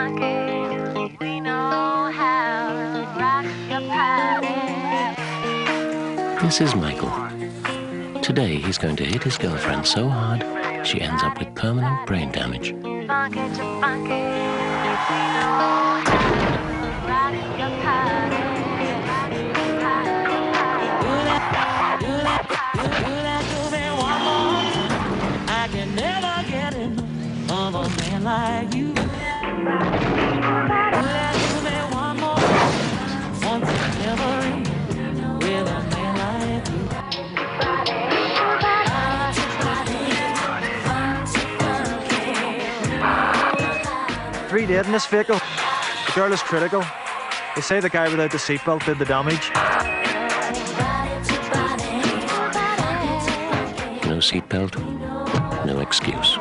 funky. We know how to rock your party. This is Michael. Today he's going to hit his girlfriend so hard she ends up with permanent brain damage. Funky to funky. We know how to rock your party. I can never get enough of a man like you. Do me one more, once and never again, with a man like you. 3 dead in this vehicle. The girl is critical. They say the guy without the seatbelt did the damage. No seatbelt, no excuse.